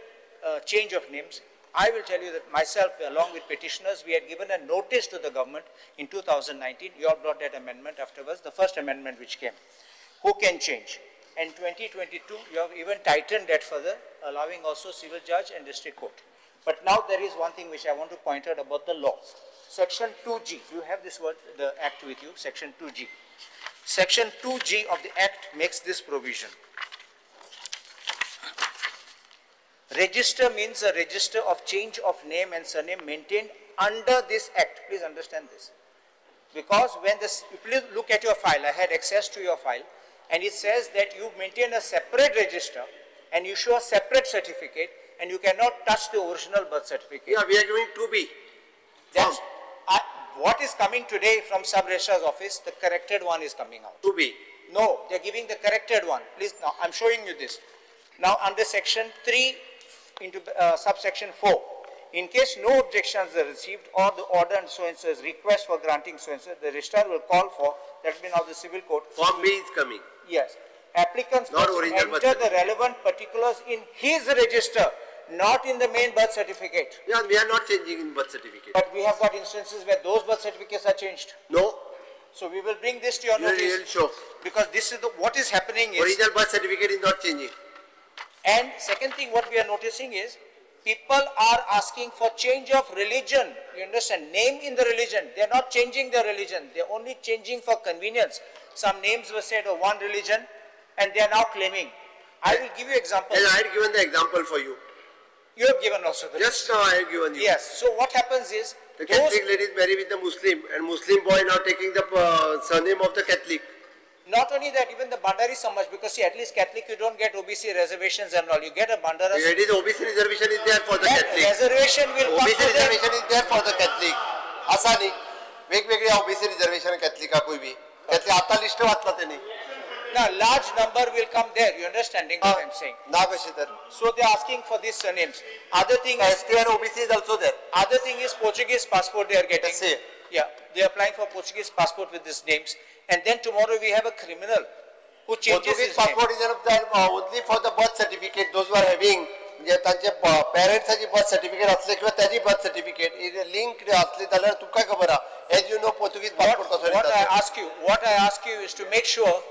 change of names, I will tell you that myself, along with petitioners, we had given a notice to the government in 2019. You all brought that amendment afterwards, the first amendment which came. Who can change? And 2022, you have even tightened that further, allowing also civil judge and district court. But now there is one thing which I want to point out about the law. Section 2G, you have this word, the act with you, section 2G. Section 2G of the act makes this provision. Register means a register of change of name and surname maintained under this act. Please understand this. Because when this, please look at your file, I had access to your file, and it says that you maintain a separate register and you show a separate certificate and you cannot touch the original birth certificate. Yeah, we are doing 2B. That's, what is coming today from Sub-Registrar's office, the corrected one is coming out. 2B. No, they are giving the corrected one. Please, now I am showing you this. Now under section 3 into subsection 4, in case no objections are received or the order and so and so is request for granting so and so, the registrar will call for, that will be now the civil court. Form B is coming. Yes. Applicants must enter the relevant particulars in his register, not in the main birth certificate. Yeah, we are not changing in birth certificate. But we have got instances where those birth certificates are changed. No. So we will bring this to your notice. You will show. Because this is what is happening is... Original birth certificate is not changing. And second thing what we are noticing is, people are asking for change of religion. You understand? Name in the religion. They are not changing their religion. They are only changing for convenience. Some names were said of one religion and they are now claiming. I will give you examples. And I had given the example for you. You have given also the Just now I have given you. Yes. So what happens is... The Catholic ladies marry with the Muslim and Muslim boy now taking the surname of the Catholic. Not only that, even the Bandari Samaj, because see, at least Catholic you don't get OBC reservations and all. You get a Bandara. It is OBC reservation is there for the Catholic. Reservation will OBC reservation is there for the Catholic. असा नाही वेगवेगळे OBC reservation Catholic कोई भी Catholic आता list वाचला त्यांनी. Now large number will come there. You understanding what I am saying? ना कशी तर. So they are asking for these surnames. Other thing is ST and OBC is also there. Other thing is Portuguese passport they are getting. Yeah, they are applying for Portuguese passport with these names. And then tomorrow we have a criminal who changes his passport is only for the birth certificate. Those who are having parents birth certificate असले किंवा त्याची birth certificate linked असले जाल्यार तुका खबर हा. As you know, Portuguese passport कसो What I ask you is to make sure.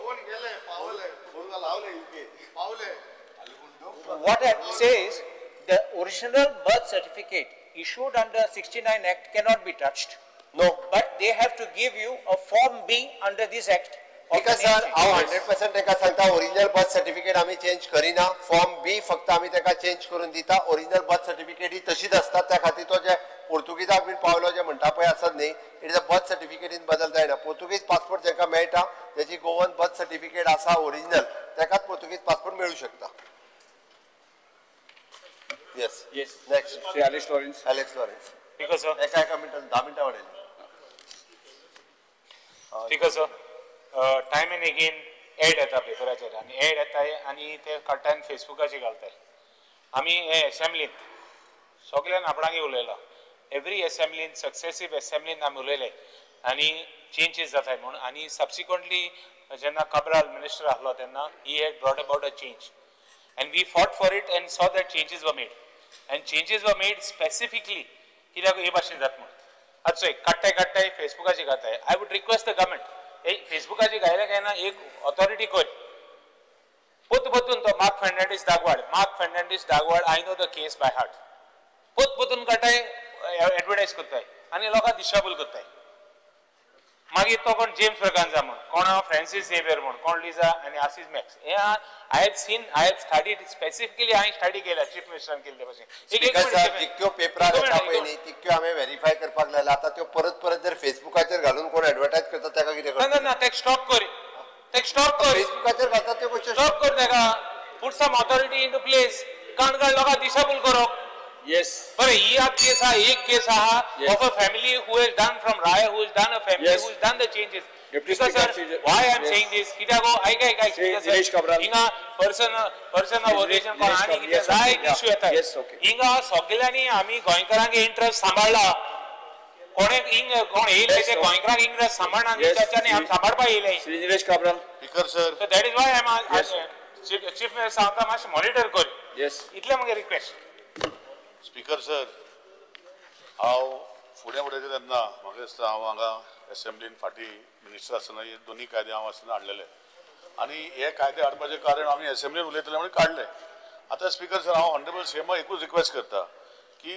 What I say is the original birth certificate issued under 69 Act cannot be touched. No. But they have to give you a Form B under this Act. Because sir, हांव 100% तेका सांगता original birth certificate आमी change करिना. Form B फक्त आमी तेका change करून दिता. Original birth certificate ही तशीच आसता. त्या खातीर तो जे पोर्तुगीजाक बीन पावलो जे म्हणटा पळय आसत न्ही, it is a birth certificate in बदल जायना. पोर्तुगीज पासपोर्ट जेका मेळटा तेची गोवन बर्थ सर्टिफिकेट आसा ओरिजिनल तेकाच पोर्तुगीज पासपोर्ट मेळू शकता. Yes. Yes. Next. Alex Lawrence. Alex Lawrence. ठीक है सर. एका मिनिटान 10 मिनिटां वाडयली. ठीक है sir. Time and again ad येता पेपराचेर आनी एड येताय आनी ते काडटा आनी फेसबुकाचेर घालताय. आमी हे असेंब्लीन सगळ्यान आपणागे उलयला. एवरी असेंब्लीन सक्सेसिव असेंब्लीन आमी उलयले आनी चेंजीस जाताय म्हणून आनी सबसिक्वेंटली जेन्ना काब्राल मिनिस्टर आसलो तेन्ना he had brought about a change and we fought for it and saw that changes were made and changes were made specifically कित्याक हे भाशेन जाता म्हणून. आतां चोय काडटाय फेसबुकाचेर घालताय. I would request the government हे फेसबुकाचेर घायले काय ना एक ऑथॉरिटी कर. पोतून तो मार्क फेर्नांडीस दागवाड I know the case by heart. पोतून काडटाय एडवर्टायज करताय आनी लोकांक दिशाभूल करताय. मागीर तो कोण जेम्स ब्रगांजा म्हण कोण फ्रांसीस झेवियर म्हण कोण लिजा आनी आसिस मॅक्स हे I have studied specifically हांवें स्टडी केला चीफ मिनिस्टरान केल्ले भशेन. जितक्यो पेपरार येता पळय न्ही तितक्यो हांवें व्हेरीफाय करपाक लायला. आतां त्यो परत जर फेसबुकाचेर घालून कोण एडवर्टायज करता तेका कितें करता? ना तेका स्टॉप कर. फेसबुकाचेर घालता त्यो कश्यो स्टॉप कर तेका. Put some authority into place. Canacona लोकांक दिशाभूल करप. Yes. But एक case of a family who has done from Raya, who has done a family, who has done the changes. Because sir, why I am saying this? Kitago, I inga person of origin ko ani kite right issue येता. Yes, okay. Inga सगळ्यांनी आम्ही गोंयकारांगे interest सांभाळला. कोणे कोण येयले ते गोंयकारांक interest सांभाळना त्याच्याने आम सांभाळपा येयले. Shri Nilesh Cabral. So that is why I am chief minister सांगता मातशें मॉनिटर कर. येस इतले म्हगे रिक्वेस्ट स्पीकर सर हांव फुडें उडयता तेन्ना म्हाका दिसता हांव हांगा असेंब्लीन फाटी मिनिस्टर आसतना हे दोन्ही कायदे हांव आसतना हाडलेले आनी हे कायदे हाडपाचें कारण आमी असेंब्लीन उलयतले म्हणून काडले आतां स्पीकर सर हांव ऑनरेबल सीएमा एकूच रिक्वेस्ट करता की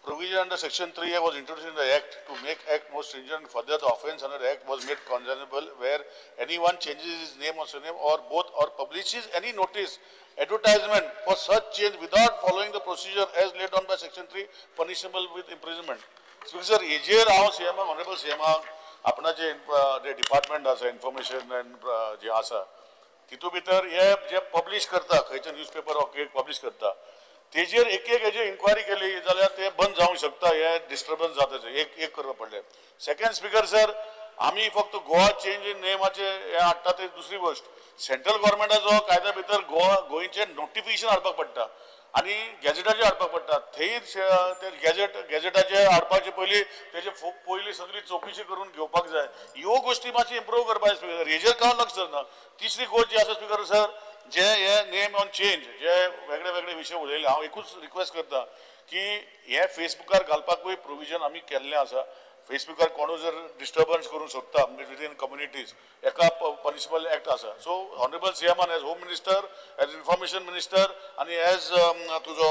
provision under section 3 was introduced in the act to make act more stringent. Further, the offence under the act was made condemnable where anyone changes his name or surname or both or publishes any notice advertisement for such change without following the procedure as laid down by section 3 punishable with imprisonment. So sir हेजेर हांव CM honourable CM आपणा जे department आसा information and जे आसा तितू भितर हे जे publish करता खंयचे newspaper publish करता तेजेर एक हेजे इन्क्वायरी केली जाल्यार ते बंद जावंक शकता हे डिस्टर्बन्स जाता एक करपा पडले सेकंड स्पीकर सर आमी फक्त गोवा चेंज इन नेमाचे हे हाडटा ते दुसरी गोष्ट सेंट्रल गव्हर्मेंटाचो कायद्या भितर गोंयचे नोटिफिकेशन हाडपाक पडटा आनी गॅजेटाचेर हाडपाक पडटा थंय ते गॅजेटाचे हाडपाचे पयलीं तेजे पयलीं सगळी चवकशी करून घेवपाक जाय ह्यो गोश्टी मातशी इम्प्रूव करपाक स्पीकर हेजेर कांय लक्ष धरना तिसरी गोश्ट जी आसा स्पीकर सर जे हे नेम ऑन चेंज जे वेगळे वेगळे विशय उलयले हांव एकूच रिक्वेस्ट करता की हे फेसबुकार घालपाकूय प्रोविजन आमी केल्लें आसा फेसबुकार कोणूय जर डिस्टर्बन्स करूंक सोदता विदिन कम्युनिटीज एका पनिशेबल एक्ट आसा सो ऑनरेबल सीएमान as home minister as information minister आनी एज तुजो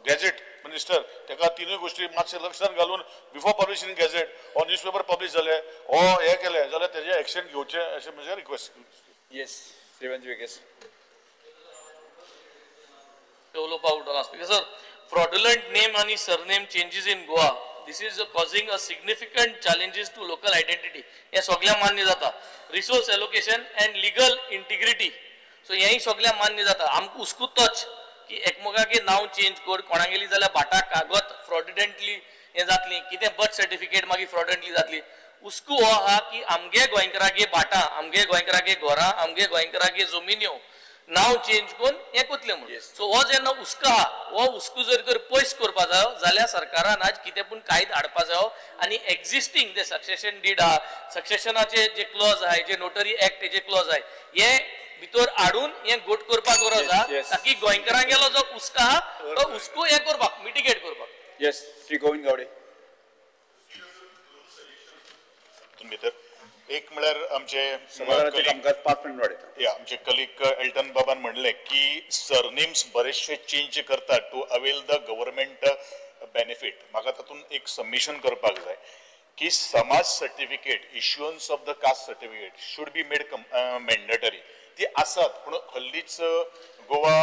गॅजेट मिनिस्टर तेका तिनूय गोश्टी मातशें लक्षांत घालून बिफोर पब्लिशींग गॅजेट हो न्यूजपेपर पब्लीश जाले हो हे केले जाल्यार तेजे एक्शन घेवचें अशें म्हजें रिक्वेस्ट येस श्रीवंत विकेस Because fraudulent name and surname changes in Goa, this is causing a significant challenges to local identity. हे सगळ्या मान्य जाता. Resource allocation and legal integrity. So यही सगळ्या मान्य जाता. आमकां उसकू टच की एकमेकांगे नाव चेंज कर कोणा गेली जाल्यार बाटा कागद फ्रॉडुलेंटली हे जातली कितें बर्थ सर्टिफिकेट मागीर फ्रॉडुलेंटली जातली उसकू हो हा की आमगे गोंयकारागे बाटा आमगे गोंयकारागे घोरां आमगे गोंयकारागे जमिन्यो नाव चेंज करून हे कोतले म्हणून सो हो जेन्ना हुस्को आहा हो हुस्को जर तर पयस करपा जायो जाल्यार सरकारान आज कितें पूण कायदो हाडपा जायो आनी एक्झिस्टींग जे सक्सेशन डीड आहा सक्सेशनाचे जे क्लॉज आहाय जे नोटरी एक्ट जे क्लॉज आहाय हे भितर हाडून हे गोट करपाक गरज आहा ताकी गोंयकारांगेलो जो हुस्को आहा तो हुस्को हे करपाक मिटिगेट करपाक येस श्री गोविंद गावडे एक म्हळ्यार आमचे कामकाज 5 मिनिट वाडयता आमचे कलीग एल्टन बाबान म्हणले की सरनेम्स बरेचशे चेंज करतात to avail the government benefit म्हाका तातून एक सबमिशन करपाक जाय की समाज certificate issuance of the caste certificate should be made mandatory ती आसात पूण हल्लीच गोवा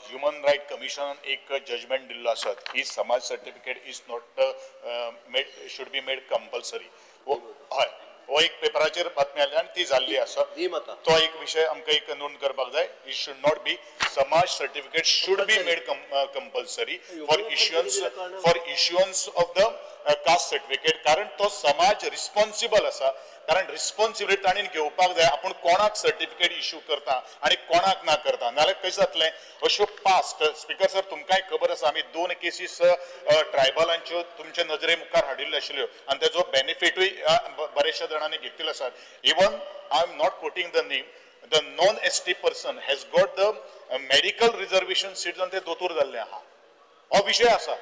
ह्युमन रायट कमिशनान एक जजमेंट दिल्लो आसा की समाज certificate is not made should be made compulsory हय हो एक पेपराचेर बातमी आयली आनी ती जाल्ली आसा तो एक विशय आमकां एक नोंद करपाक जाय इट शूड नॉट बी समाज certificate should be made compulsory for issuance of the caste certificate कारण तो समाज रिस्पॉन्सिबल आसा कारण रिस्पॉन्सिबिलिटी ताणें घेवपाक जाय आपूण कोणाक सर्टिफिकेट इश्यू करता आनी कोणाक ना करता नाल्यार कशें जातलें अश्यो पास्ट स्पीकर सर तुमकांय खबर आसा आमी 2 केसीस ट्रायबलांच्यो तुमचे नजरे मुखार हाडिल्ल्यो आशिल्ल्यो आनी तेजो बेनिफिटूय बरेचशा जाणांनी घेतिल्लो आसा even I am not coating the name the non ST person has got the medical reservation seat जावन ते दोतोर जाल्ले आहा हो विशय आसा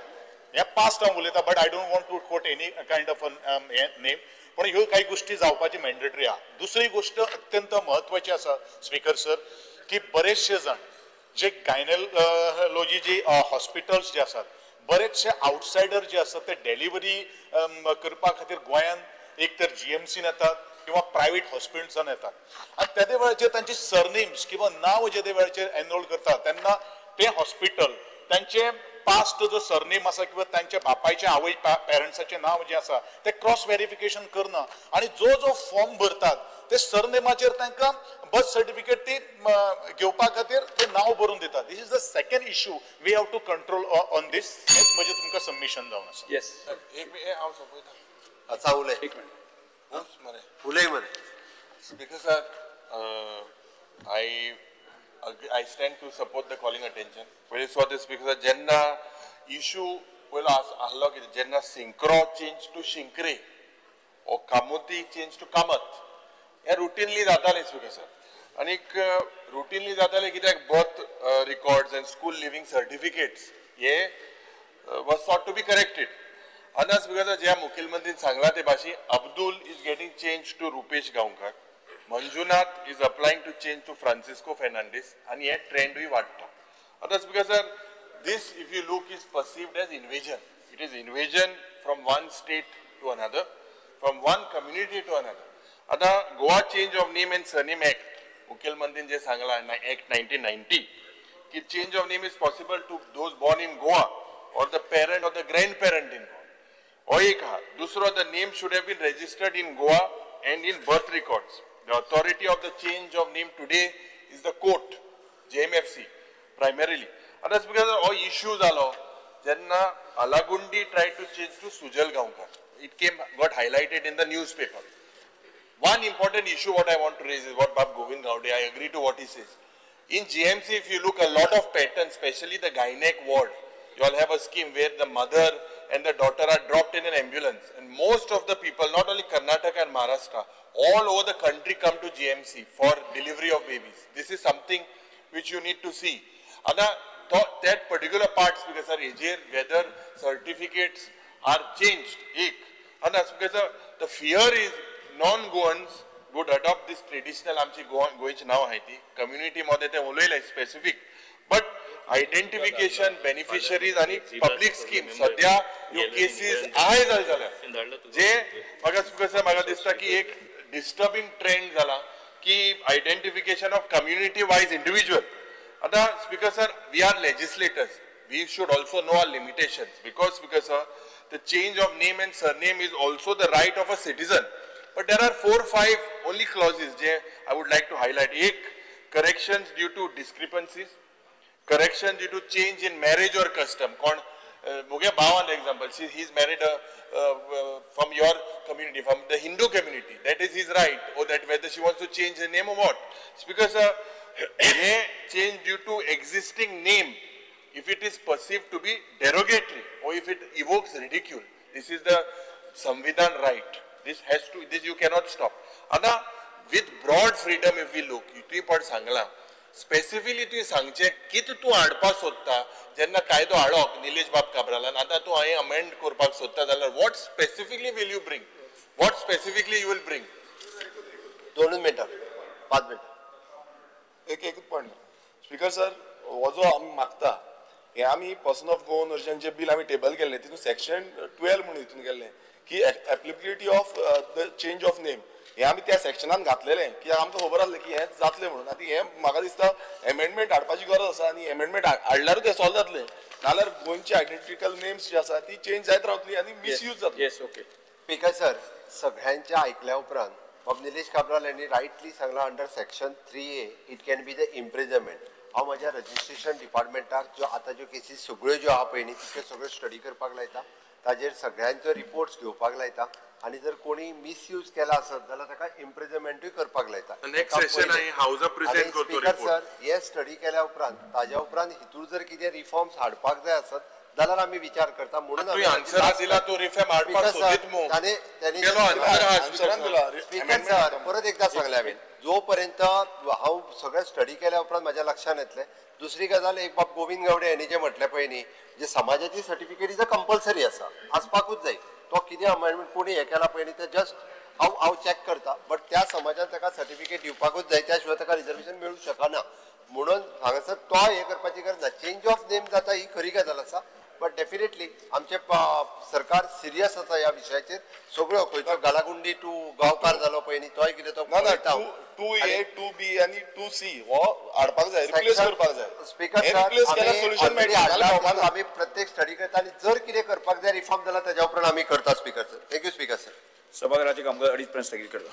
हे पास्ट हांव उलयता but I don't want to quote any kind of name पण ह्यो काही गोष्टी जावपाची मॅन्डेटरी आहा दुसरी गोष्ट अत्यंत म्हत्वाची आसा स्पीकर सर की बरेचशे जाण जे गायनोलॉजी जी हॉस्पिटल्स जे आसात बरेचशे आउटसायडर जे आसात ते डेलिव्हरी करपा खातीर गोंयांत एक तर जीएमसीन येतात किंवा प्रायव्हेट हॉस्पिटल्सान येतात आनी त्या वेळाचेर तांचे सरनेम्स किंवा नांव जे वेळाचेर एनरोल करतात तेन्ना ते हॉस्पिटल तांचे पास्ट जो सरनेम आसा किंवा तांच्या बापायचे आवय पेरंट्साचे नाव जे आसा ते क्रॉस व्हेरिफिकेशन करना आणि जो जो फॉर्म भरतात ते सरनेमाचेर तांकां बर्थ सर्टिफिकेट ती घेवपा खातीर ते नाव बरोवन दितात this is the second issue we have to control on this हेच म्हणजे तुमकां सबमिशन जावन आसा येस हांव सोपयता अच्छा उलय एक मिनिट उलय मरे speaker sir I stand to support the calling attention. When you saw this, because jenna issue well ahlo ki jenna synchro change to shinkre or kamuti change to kamat. Yeah, routinely जाताले speaker sir आणि routinely जाताले कित्याक birth records and school leaving certificates हे was thought to be corrected. And that's because ज्या मुख्यमंत्रीन सांगला ते भाशी Abdul is getting changed to Rupesh Gaonkar. Manjunath is applying to change to Francisco Fernandez and yet trend we वाटता. And that's because this, if you look, is perceived as invasion. It is invasion from one state to another, from one community to another. आता Goa Change of Name and Surname Act, मुख्यमंत्रीन J Sangla Act 1990, कि change of name is possible to those born in Goa or the parent or the grandparent in Goa. और एक दूसरा, the name should have been registered in Goa and in birth records. The authority of the change of name today is the court, JMFC, primarily. And that's because all issues allow. Jenna Alagundi tried to change to Sujal Gaonkar. It got highlighted in the newspaper. One important issue what I want to raise is what Bab Govind Gowde, I agree to what he says. In GMC, if you look, a lot of patterns, especially the gynec ward, you all have a scheme where the mother and the daughter are dropped in an ambulance. And most of the people, not only Karnataka and Maharashtra, all over the country come to GMC for delivery of babies. This is something which you need to see. And that particular parts, because whether certificates are changed, and that's because the fear is non-Goans would adopt this traditional Goic now community specific, but identification, beneficiaries and public schemes, sadya your cases disturbing trend identification of community-wise individual. Speaker sir, we are legislators. We should also know our limitations because the change of name and surname is also the right of a citizen. But there are 4 or 5 only clauses I would like to highlight. Corrections due to discrepancies, corrections due to change in marriage or custom. Muge Bhawan example, he's married from your community, from the Hindu community. That is his right. Or that whether she wants to change the name or what. It's because change due to existing name, if it is perceived to be derogatory or if it evokes ridicule. This is the Samvidhan right. This you cannot stop. Ana, with broad freedom, if we look, you part sangla. Specifically, tu sangche kit tu adpa sotta. Jenna kaido adok Nilesh Bab Kabralan. Ata tu ay amend korpak sotta dalar. What specifically will you bring? What specifically you will bring? 2 minutes. 5 minutes. एक point speaker sir हो जो आमी मागता हे आमी person of Goan origin जे bill आमी table केल्ले तितून सेक्शन 12 म्हणून हितून केल्ले की applicability of the change of name हे आमी त्या सेक्शनान घातलेले की आमकां खबर आसलें की हे जातले म्हणून आतां हे म्हाका दिसता अमेंडमेंट हाडपाची गरज आसा आनी अमेंडमेंट हाडल्यारूच हे सॉल्व जातले नाल्यार गोंयची आयडेंटिकल नेम्स जी आसा ती चेंज जायत रावतली आनी मिसयूज जातली. येस ओके स्पीकर सर सगळ्यांचे आयकल्या उपरांत Bob Nilesh Kabral यांनी rightly Sangla under section 3A it can be the imprisonment. हांव माझ्या रजिस्ट्रेशन डिपार्टमेंटाक जो आता जो केसीस सगळ्यो ज्यो आहा पळय न्ही तितल्यो सगळ्यो स्टडी करपाक लायता ताजेर सगळ्यांचो रिपोर्ट्स घेवपाक लायता आनी जर कोणी मिसयूज केला आसत जाल्यार ताका इम्प्रिजनमेंटूय करपाक लायता. नेक्स्ट सेशन हांवें हावजा प्रेझेंट करतो रिपोर्ट. सर हे स्टडी केल्या उपरांत ताज्या उपरांत हितूर जर कितें रिफॉर्म्स हाडपाक जाय आसत जाल्यार आमी विचार करता म्हणून आमी आन्सर दिला तो रिफॉर्म हाडपाक सोदीत मो केलो आन्सर दिला. स्पीकर सर परत एकदा सांगले हांवें जो पर्यंत हांव सगळें स्टडी केल्या उपरांत म्हाज्या लक्षांत येतलें. दुसरी गजाल एक बाब गोविंद गावडे यांनी जे म्हटलें पळय न्ही जे समाजाची सर्टिफिकेट इज अ कंपल्सरी आसा आसपाकूच जाय तो कितें अमेंडमेंट कोणी हे केला पळय न्ही ते जस्ट हांव चॅक करता बट त्या समाजान ताका सर्टिफिकेट दिवपाकूच जाय त्या शिवाय ताका रिजर्वेशन मेळूंक शकना म्हणून हांगासर तो हे करपाची गरज ना. चेंज ऑफ नेम जाता ही खरी गजाल आसा बट डेफिनेटली आमचे सरकार सिरियस आसा ह्या विशयाचेर सगळ्यो खंयचो गालागुंडी टू गांवकार जालो पळय न्ही तोय कितें तो 2A 2B आनी 2C हो हाडपाक जाय रिप्लेस करपाक जाय. स्पीकर सर सोल्युशन मेळटा आमी प्रत्येक स्टडी करता आनी जर कितें करपाक जाय रिफॉर्म जाल्यार ताज्या उपरांत आमी करता. Speaker sir thank you. Speaker sir सभागृहाचे कामकाज 2:30 पर्यंत स्थगित करता.